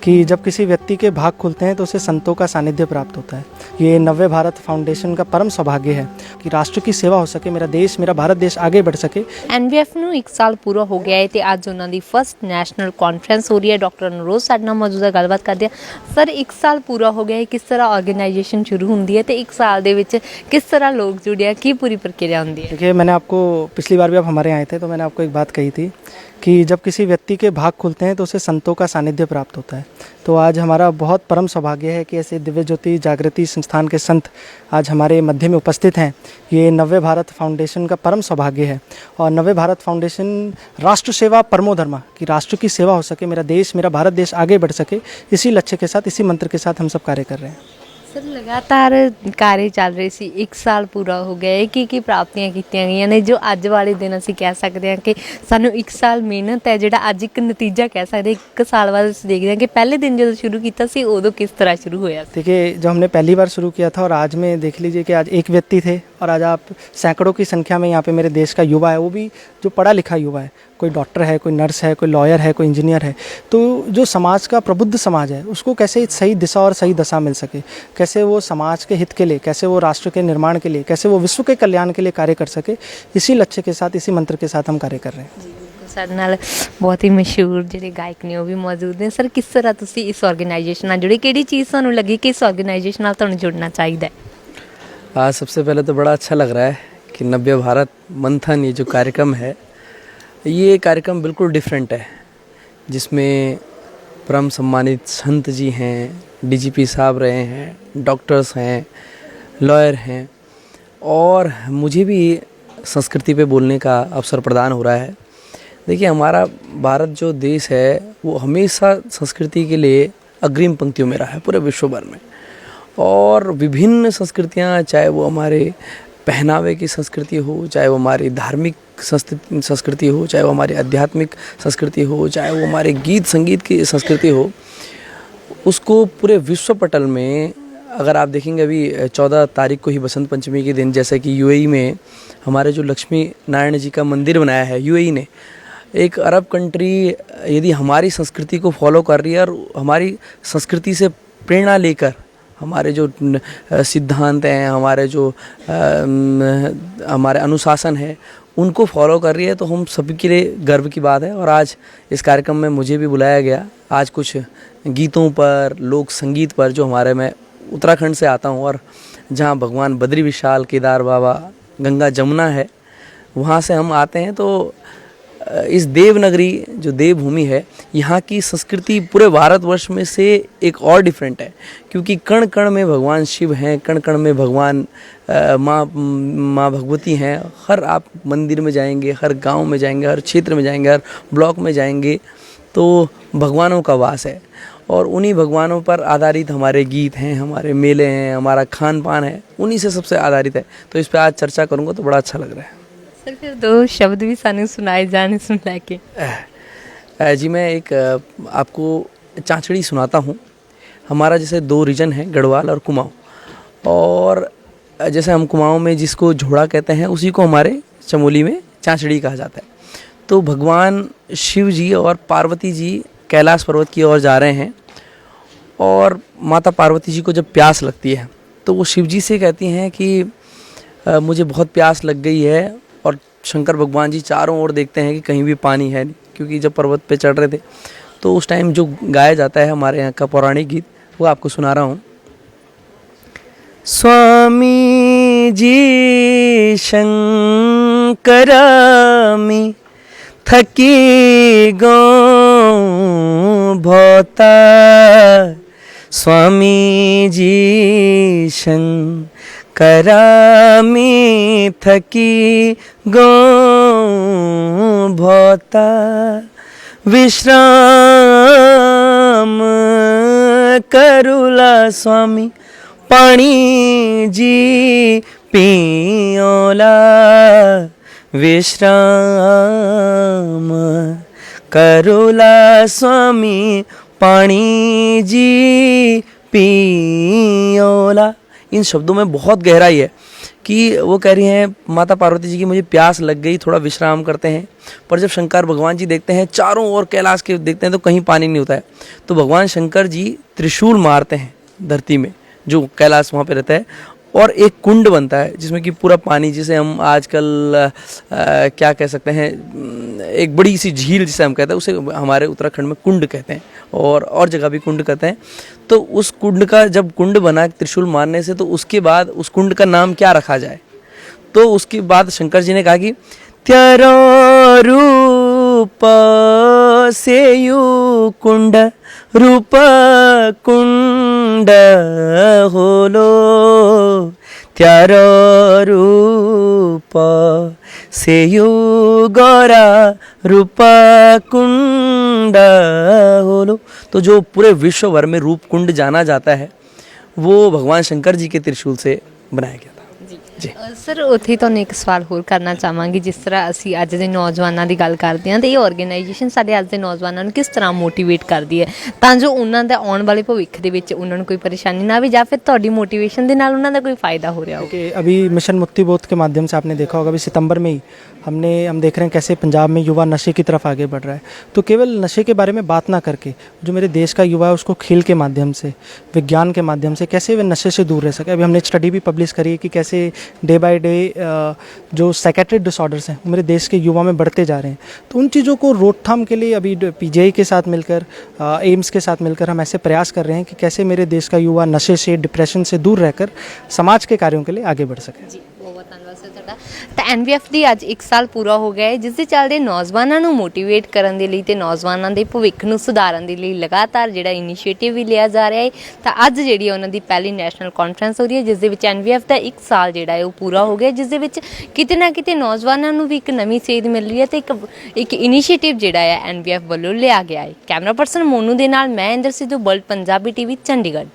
कि जब किसी व्यक्ति के भाग खुलते हैं तो उसे संतों का सानिध्य प्राप्त होता है। ये नव्य भारत फाउंडेशन का परम सौभाग्य है कि राष्ट्र की सेवा हो सके, मेरा देश, मेरा भारत देश आगे बढ़ सके। NVF ਨੂੰ 1 ਸਾਲ ਪੂਰਾ ਹੋ ਗਿਆ ਹੈ ਤੇ ਅੱਜ ਉਹਨਾਂ ਦੀ ਫਸਟ ਨੈਸ਼ਨਲ ਕਾਨਫਰੰਸ ਹੋ ਰਹੀ ਹੈ। ਡਾਕਟਰ ਅਨੁਰੋਧ ਸਾਡੇ ਨਾਲ ਮੌਜੂਦ ਹੈ, ਗੱਲਬਾਤ ਕਰਦੇ ਆ। ਸਰ 1 ਸਾਲ ਪੂਰਾ ਹੋ ਗਿਆ ਹੈ, ਕਿਸ ਤਰ੍ਹਾਂ ਆਰਗੇਨਾਈਜੇਸ਼ਨ शुरू ਹੁੰਦੀ ਹੈ ਤੇ 1 ਸਾਲ ਦੇ ਵਿੱਚ किस तरह लोग जुड़े हैं, की पूरी प्रक्रिया होती है? देखिए, मैंने आपको पिछली बार भी आप हमारे यहाँ आए थे तो मैंने आपको एक बात कही थी कि जब किसी व्यक्ति के भाग खुलते हैं तो उसे संतों का सानिध्य प्राप्त होता है। तो आज हमारा बहुत परम सौभाग्य है कि ऐसे दिव्य ज्योति जागृति संस्थान के संत आज हमारे मध्य में उपस्थित हैं। ये नव्य भारत फाउंडेशन का परम सौभाग्य है और नव्य भारत फाउंडेशन राष्ट्र सेवा परमो धर्मा, कि राष्ट्र की सेवा हो सके, मेरा देश, मेरा भारत देश आगे बढ़ सके, इसी लक्ष्य के साथ, इसी मंत्र के साथ हम सब कार्य कर रहे हैं। सर लगातार कार्य ਚੱਲ ਰਹੇ ਸੀ, 1 ਸਾਲ ਪੂਰਾ ਹੋ ਗਿਆ ਹੈ, ਕੀ ਪ੍ਰਾਪਤੀਆਂ ਕੀਤੀਆਂ ਗਈਆਂ ਨੇ ਜੋ ਅੱਜ ਵਾਲੇ ਦਿਨ ਅਸੀਂ ਕਹਿ ਸਕਦੇ ਹਾਂ ਕਿ ਸਾਨੂੰ 1 ਸਾਲ ਮਿਹਨਤ ਹੈ ਜਿਹੜਾ ਅੱਜ ਇੱਕ ਨਤੀਜਾ ਕਹਿ ਸਕਦੇ 1 ਸਾਲ ਬਾਅਦ ਅਸੀਂ ਦੇਖਦੇ ਹਾਂ कि पहले दिन ਜਦੋਂ शुरू ਕੀਤਾ ਸੀ ਉਦੋਂ किस तरह शुरू ਹੋਇਆ? देखिए, जब हमने पहली बार शुरू किया था और आज में देख लीजिए कि आज एक व्यक्ति थे और आज आप सैकड़ों की संख्या में यहाँ पे मेरे देश का युवा है, वो भी जो पढ़ा लिखा युवा है, कोई डॉक्टर है, कोई नर्स है, कोई लॉयर है, कोई इंजीनियर है। तो जो समाज का प्रबुद्ध समाज है उसको कैसे सही दिशा और सही दशा मिल सके, कैसे वो समाज के हित के लिए, कैसे वो राष्ट्र के निर्माण के लिए, कैसे वो विश्व के कल्याण के लिए कार्य कर सके, इसी लक्ष्य के साथ, इसी मंत्र के साथ हम कार्य कर रहे हैं। ਸਾਡੇ ਨਾਲ ਬਹੁਤ ਹੀ ਮਸ਼ਹੂਰ ਜਿਹੜੇ ਗਾਇਕ ਨੇ ਉਹ ਵੀ ਮੌਜੂਦ ਨੇ। ਸਰ ਕਿਸ ਤਰ੍ਹਾਂ ਤੁਸੀਂ ਇਸ ਆਰਗੇਨਾਈਜੇਸ਼ਨ ਨਾਲ ਜੁੜੇ, ਕਿਹੜੀ ਚੀਜ਼ ਤੁਹਾਨੂੰ ਲੱਗੀ ਕਿ ਇਸ ਆਰਗੇਨਾਈਜੇਸ਼ਨ ਨਾਲ ਤੁਹਾਨੂੰ ਜੁੜਨਾ ਚਾਹੀਦਾ ਹੈ? सबसे पहले तो बड़ा अच्छा लग रहा है कि नव्य भारत मंथन ये जो कार्यक्रम है, ये कार्यक्रम बिल्कुल डिफरेंट है, जिसमें परम सम्मानित संत जी हैं, DGP साहब रहे हैं, डॉक्टर्स हैं, लॉयर हैं और मुझे भी संस्कृति पे बोलने का अवसर प्रदान हो रहा है। देखिए, हमारा भारत जो देश है वो हमेशा संस्कृति के लिए अग्रिम पंक्तियों में रहा है पूरे विश्व भर में। और विभिन्न संस्कृतियाँ, चाहे वो हमारे पहनावे की संस्कृति हो, चाहे वो हमारी धार्मिक संस्कृति हो, चाहे वो हमारी आध्यात्मिक संस्कृति हो, चाहे वो हमारे गीत संगीत की संस्कृति हो, उसको पूरे विश्व पटल में अगर आप देखेंगे, अभी 14 तारीख को ही बसंत पंचमी के दिन, जैसे कि UAE में हमारे जो लक्ष्मी नारायण जी का मंदिर बनाया है UAE ने, एक अरब कंट्री यदि हमारी संस्कृति को फॉलो कर रही है और हमारी संस्कृति से प्रेरणा लेकर हमारे जो सिद्धांत हैं, हमारे जो हमारे अनुशासन है, उनको फॉलो कर रही है, तो हम सभी के लिए गर्व की बात है। और आज इस कार्यक्रम में मुझे भी बुलाया गया। आज कुछ गीतों पर, लोक संगीत पर, जो हमारे, मैं उत्तराखंड से आता हूँ और जहाँ भगवान बद्री विशाल, केदार बाबा, गंगा जमुना है, वहाँ से हम आते हैं। तो इस देवनगरी जो देवभूमि है, यहाँ की संस्कृति पूरे भारतवर्ष में से एक और डिफरेंट है, क्योंकि कण कण में भगवान शिव हैं, कण कण में भगवान माँ भगवती हैं। हर आप मंदिर में जाएंगे, हर गांव में जाएंगे, हर क्षेत्र में जाएंगे, हर ब्लॉक में जाएंगे तो भगवानों का वास है और उन्हीं भगवानों पर आधारित हमारे गीत हैं, हमारे मेले हैं, हमारा खान पान है, उन्हीं से सबसे आधारित है। तो इस पर आज चर्चा करूँगा तो बड़ा अच्छा लग रहा है। सर फिर 2 शब्द भी सानू सुनाए जाने सुन लेके। जी, मैं एक आपको चाँचड़ी सुनाता हूँ। हमारा जैसे 2 रीजन है, गढ़वाल और कुमाऊँ, और जैसे हम कुमाऊँ में जिसको झोड़ा कहते हैं, उसी को हमारे चमोली में चाँचड़ी कहा जाता है। तो भगवान शिव जी और पार्वती जी कैलाश पर्वत की ओर जा रहे हैं और माता पार्वती जी को जब प्यास लगती है तो वो शिव जी से कहती हैं कि मुझे बहुत प्यास लग गई है, और शंकर भगवान जी चारों ओर देखते हैं कि कहीं भी पानी है नहीं, क्योंकि जब पर्वत पे चढ़ रहे थे। तो उस टाइम जो गाया जाता है हमारे यहाँ का पौराणिक गीत, वो आपको सुना रहा हूँ। स्वामी जी शंकरामी थकी गो भोता, स्वामी जी शंकरामी थकी गो भोता, विश्राम करुला स्वामी पानी जी पियोला, विश्राम करुला स्वामी पानी जी पियोला। इन शब्दों में बहुत गहराई है कि वो कह रही हैं माता पार्वती जी की मुझे प्यास लग गई, थोड़ा विश्राम करते हैं। पर जब शंकर भगवान जी देखते हैं चारों ओर कैलाश के देखते हैं तो कहीं पानी नहीं होता है, तो भगवान शंकर जी त्रिशूल मारते हैं धरती में, जो कैलाश वहाँ पे रहता है, और एक कुंड बनता है जिसमें कि पूरा पानी, जिसे हम आजकल क्या कह सकते हैं, एक बड़ी सी झील जिसे हम कहते हैं, उसे हमारे उत्तराखंड में कुंड कहते हैं और जगह भी कुंड कहते हैं। तो उस कुंड का जब कुंड बना त्रिशूल मारने से, तो उसके बाद उस कुंड का नाम क्या रखा जाए, तो उसके बाद शंकर जी ने कहा कि त्यारो रूप से यू कुंड रूप कुंड होलो, त्यारो रूप से यू गौरा रूप कुंड होलो। तो जो पूरे विश्व भर में रूप कुंड जाना जाता है वो भगवान शंकर जी के त्रिशूल से बनाया गया था। जी ਸਰ ਉੱਥੇ ਤੁਹਾਨੂੰ ਇੱਕ ਸਵਾਲ ਹੋਰ ਕਰਨਾ ਚਾਹਾਂਗੀ। ਜਿਸ ਤਰ੍ਹਾਂ ਅਸੀਂ ਅੱਜ ਦੇ ਨੌਜਵਾਨਾਂ ਦੀ ਗੱਲ ਕਰਦੇ ਹਾਂ, ਤੇ ਇਹ ਆਰਗੇਨਾਈਜੇਸ਼ਨ ਸਾਡੇ ਅੱਜ ਦੇ ਨੌਜਵਾਨਾਂ ਨੂੰ ਕਿਸ ਤਰ੍ਹਾਂ ਮੋਟੀਵੇਟ ਕਰਦੀ ਹੈ ਤਾਂ ਜੋ ਉਹਨਾਂ ਦਾ ਆਉਣ ਵਾਲੇ ਭਵਿੱਖ ਦੇ ਵਿੱਚ ਉਹਨਾਂ ਨੂੰ ਕੋਈ ਪਰੇਸ਼ਾਨੀ ਨਾ ਆਵੇ, ਜਾਂ ਫਿਰ ਤੁਹਾਡੀ ਮੋਟੀਵੇਸ਼ਨ ਦੇ ਨਾਲ ਉਹਨਾਂ ਦਾ ਕੋਈ फ़ायदा हो रहा हो? कि अभी मिशन मुक्ति बोध के माध्यम से आपने देखा होगा, अभी सितंबर में ही हम देख रहे हैं कैसे पंजाब में युवा नशे की तरफ आगे बढ़ रहा है। तो केवल नशे के बारे में बात ना करके जो मेरे देश का युवा है उसको खेल के माध्यम से, विज्ञान के माध्यम से कैसे वे नशे से दूर रह सके। अभी हमने एक स्टडी भी पब्लिश करी है कि कैसे डे बाय डे जो साइकेट्रिक डिसऑर्डर्स हैं वो मेरे देश के युवा में बढ़ते जा रहे हैं। तो उन चीज़ों को रोकथाम के लिए अभी पीजीआई के साथ मिलकर, एम्स के साथ मिलकर हम ऐसे प्रयास कर रहे हैं कि कैसे मेरे देश का युवा नशे से, डिप्रेशन से दूर रहकर समाज के कार्यों के लिए आगे बढ़ सके। ਜੀ ਬਹੁਤ ਧੰਨਵਾਦ ਸਰ ਤੁਹਾਡਾ। ਤਾਂ ਐਨਵੀਐਫ ਦੀ ਅੱਜ 1 ਸਾਲ ਪੂਰਾ ਹੋ ਗਿਆ ਹੈ, ਜਿਸ ਦੇ ਚੱਲਦੇ ਨੌਜਵਾਨਾਂ ਨੂੰ ਮੋਟੀਵੇਟ ਕਰਨ ਦੇ ਲਈ ਤੇ ਨੌਜਵਾਨਾਂ ਦੇ ਭਵਿੱਖ ਨੂੰ ਸੁਧਾਰਨ ਦੇ ਲਈ ਲਗਾਤਾਰ ਜਿਹੜਾ ਇਨੀਸ਼ੀਏਟਿਵ ਵੀ ਲਿਆ ਜਾ ਰਿਹਾ ਹੈ। ਤਾਂ ਅੱਜ ਜਿਹੜੀ ਉਹਨਾਂ ਦੀ ਪਹਿਲੀ ਨੈਸ਼ਨਲ ਕਾਨਫਰੰਸ ਹੋ ਰਹੀ ਹੈ, ਜਿਸ ਦੇ ਵਿੱਚ ਐਨਵੀਐਫ ਦਾ 1 ਸਾਲ ਜਿਹੜਾ ਹੈ ਉਹ ਪੂਰਾ ਹੋ ਗਿਆ, ਜਿਸ ਦੇ ਵਿੱਚ ਕਿਤੇ ਨਾ ਕਿਤੇ ਨੌਜਵਾਨਾਂ ਨੂੰ ਵੀ ਇੱਕ ਨਵੀਂ ਸੇਧ ਮਿਲ ਰਹੀ ਹੈ ਤੇ ਇੱਕ ਇਨੀਸ਼ੀਏਟਿਵ ਜਿਹੜਾ ਹੈ ਐਨਵੀਐਫ ਵੱਲੋਂ ਲਿਆ ਗਿਆ ਹੈ। ਕੈਮਰਾ ਪਰਸਨ ਮੋਨੂ ਦੇ ਨਾਲ ਮੈਂ ਇੰਦਰ ਸਿੱਧੂ, ਵਰਲਡ ਪੰਜਾਬੀ ਟੀਵੀ, ਚੰਡੀਗੜ੍ਹ।